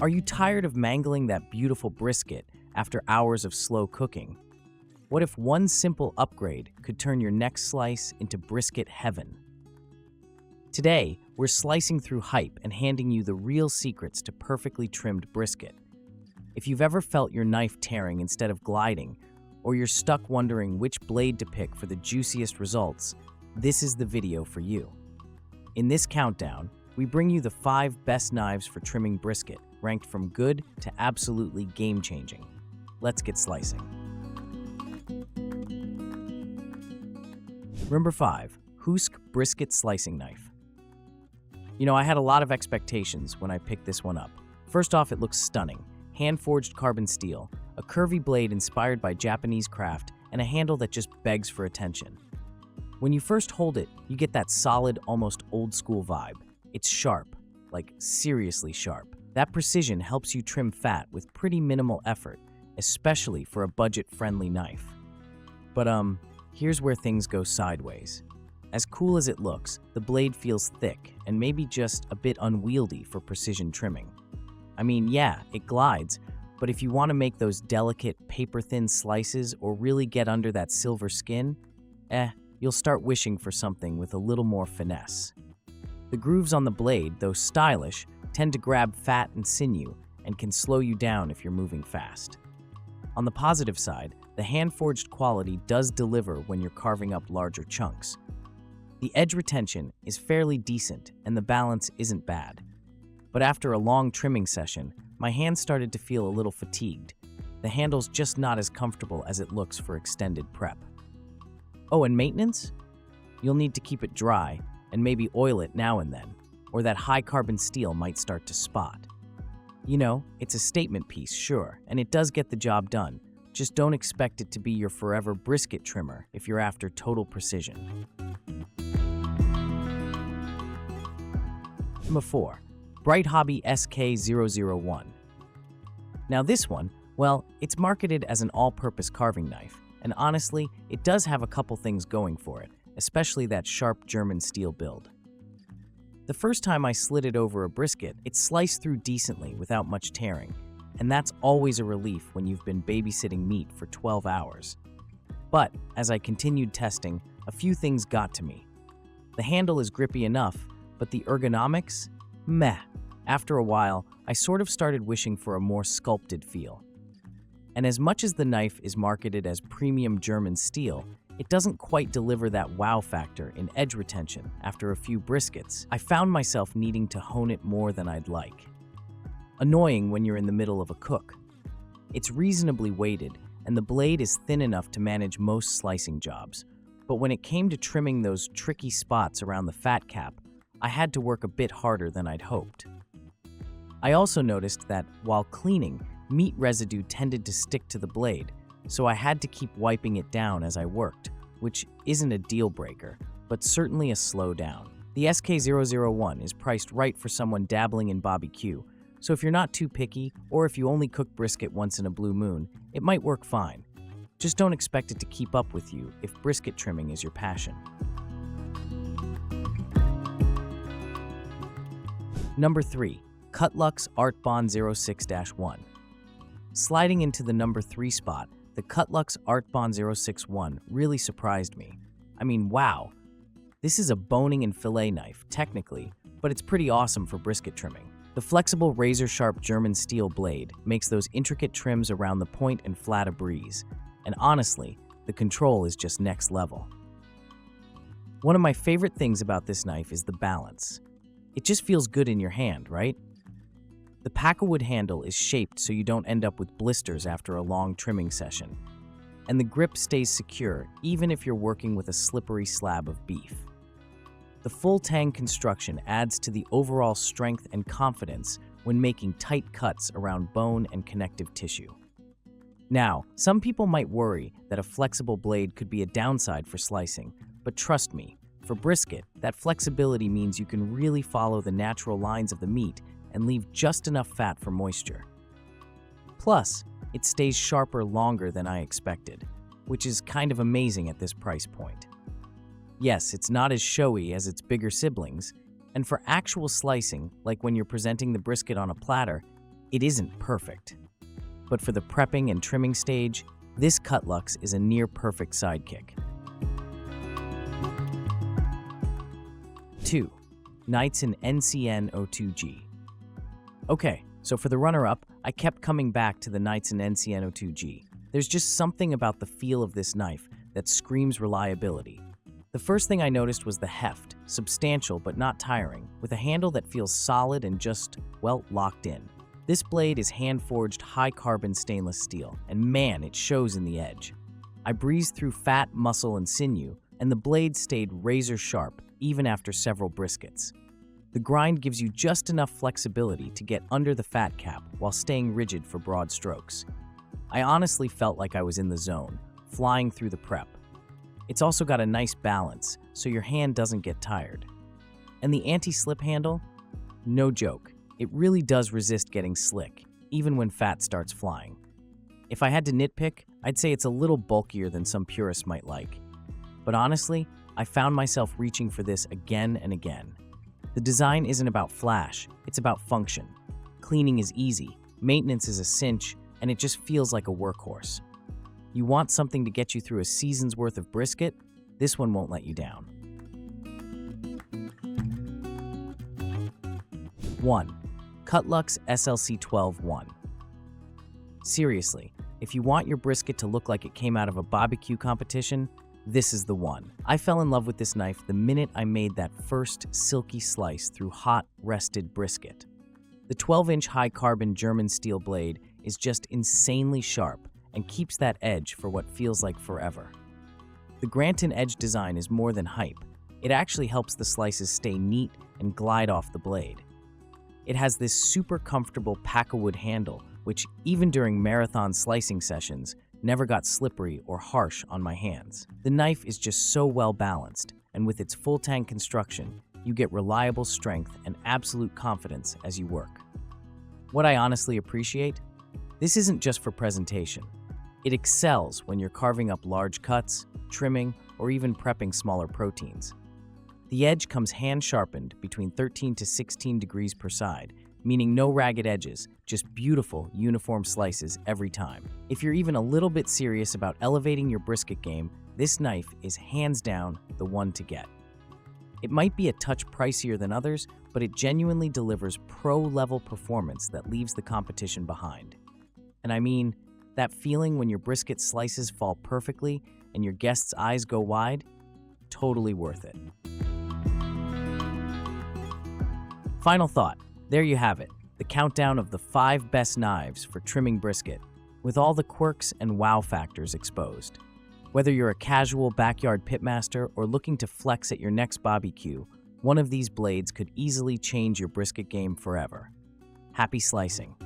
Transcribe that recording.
Are you tired of mangling that beautiful brisket after hours of slow cooking? What if one simple upgrade could turn your next slice into brisket heaven? Today, we're slicing through hype and handing you the real secrets to perfectly trimmed brisket. If you've ever felt your knife tearing instead of gliding, or you're stuck wondering which blade to pick for the juiciest results, this is the video for you. In this countdown, we bring you the 5 best knives for trimming brisket, ranked from good to absolutely game-changing. Let's get slicing. Number 5. Huusk Brisket Slicing Knife. I had a lot of expectations when I picked this one up. First off, it looks stunning. Hand-forged carbon steel, a curvy blade inspired by Japanese craft, and a handle that just begs for attention. When you first hold it, you get that solid, almost old-school vibe. It's sharp, like seriously sharp. That precision helps you trim fat with pretty minimal effort, especially for a budget-friendly knife. But here's where things go sideways. As cool as it looks, the blade feels thick and maybe just a bit unwieldy for precision trimming. I mean, yeah, it glides, but if you want to make those delicate, paper-thin slices or really get under that silver skin, you'll start wishing for something with a little more finesse. The grooves on the blade, though stylish, tend to grab fat and sinew and can slow you down if you're moving fast. On the positive side, the hand-forged quality does deliver when you're carving up larger chunks. The edge retention is fairly decent and the balance isn't bad. But after a long trimming session, my hands started to feel a little fatigued. The handle's just not as comfortable as it looks for extended prep. Oh, and maintenance? You'll need to keep it dry and maybe oil it now and then, or that high carbon steel might start to spot. It's a statement piece, sure, and it does get the job done. Just don't expect it to be your forever brisket trimmer if you're after total precision. Number 4. Bright Hobby SK001. Now this one, it's marketed as an all-purpose carving knife, and honestly, it does have a couple things going for it, especially that sharp German steel build. The first time I slid it over a brisket, it sliced through decently without much tearing, and that's always a relief when you've been babysitting meat for 12 hours. But as I continued testing, a few things got to me. The handle is grippy enough, but the ergonomics? Meh. After a while, I sort of started wishing for a more sculpted feel. And as much as the knife is marketed as premium German steel, it doesn't quite deliver that wow factor in edge retention. After a few briskets, I found myself needing to hone it more than I'd like. Annoying when you're in the middle of a cook. It's reasonably weighted, and the blade is thin enough to manage most slicing jobs. But when it came to trimming those tricky spots around the fat cap, I had to work a bit harder than I'd hoped. I also noticed that, while cleaning, meat residue tended to stick to the blade, so I had to keep wiping it down as I worked, which isn't a deal breaker, but certainly a slowdown. The SK001 is priced right for someone dabbling in barbecue, so if you're not too picky, or if you only cook brisket once in a blue moon, it might work fine. Just don't expect it to keep up with you if brisket trimming is your passion. Number 3. Cutluxe Art Bond 06-1. Sliding into the number 3 spot, the Cutluxe Art Bond 061 really surprised me. I mean, wow. This is a boning and fillet knife, technically, but it's pretty awesome for brisket trimming. The flexible razor-sharp German steel blade makes those intricate trims around the point and flat a breeze, and honestly, the control is just next level. One of my favorite things about this knife is the balance. It just feels good in your hand, right? The Packawood handle is shaped so you don't end up with blisters after a long trimming session, and the grip stays secure even if you're working with a slippery slab of beef. The full tang construction adds to the overall strength and confidence when making tight cuts around bone and connective tissue. Now, some people might worry that a flexible blade could be a downside for slicing, but trust me, for brisket, that flexibility means you can really follow the natural lines of the meat and leave just enough fat for moisture. Plus, it stays sharper longer than I expected, which is kind of amazing at this price point. Yes, it's not as showy as its bigger siblings, and for actual slicing, like when you're presenting the brisket on a platter, It isn't perfect, but for the prepping and trimming stage, this Cutluxe is a near-perfect sidekick. 2. Naitesen NCN02G. Okay, so for the runner-up, I kept coming back to the Naitesen NCN02G. There's just something about the feel of this knife that screams reliability. The first thing I noticed was the heft, substantial but not tiring, with a handle that feels solid and just, well, locked in. This blade is hand-forged high-carbon stainless steel, and man, it shows in the edge. I breezed through fat, muscle, and sinew, and the blade stayed razor-sharp even after several briskets. The grind gives you just enough flexibility to get under the fat cap while staying rigid for broad strokes. I honestly felt like I was in the zone, flying through the prep. It's also got a nice balance, so your hand doesn't get tired. And the anti-slip handle? No joke, it really does resist getting slick, even when fat starts flying. If I had to nitpick, I'd say it's a little bulkier than some purists might like. But honestly, I found myself reaching for this again and again. The design isn't about flash, it's about function. Cleaning is easy, maintenance is a cinch, and it just feels like a workhorse. You want something to get you through a season's worth of brisket? This one won't let you down. 1. Cutluxe SLC12-1. Seriously, if you want your brisket to look like it came out of a barbecue competition, this is the one. I fell in love with this knife the minute I made that first silky slice through hot, rested brisket. The 12-inch high-carbon German steel blade is just insanely sharp and keeps that edge for what feels like forever. The Granton edge design is more than hype. It actually helps the slices stay neat and glide off the blade. It has this super comfortable pack-a-wood handle, which, even during marathon slicing sessions, never got slippery or harsh on my hands. The knife is just so well balanced, and with its full-tang construction, you get reliable strength and absolute confidence as you work. What I honestly appreciate? This isn't just for presentation. It excels when you're carving up large cuts, trimming, or even prepping smaller proteins. The edge comes hand-sharpened between 13 to 16 degrees per side, meaning no ragged edges, just beautiful, uniform slices every time. If you're even a little bit serious about elevating your brisket game, this knife is hands down the one to get. It might be a touch pricier than others, but it genuinely delivers pro-level performance that leaves the competition behind. And I mean, that feeling when your brisket slices fall perfectly and your guests' eyes go wide? Totally worth it. Final thought. There you have it, the countdown of the 5 best knives for trimming brisket, with all the quirks and wow factors exposed. Whether you're a casual backyard pitmaster or looking to flex at your next barbecue, one of these blades could easily change your brisket game forever. Happy slicing!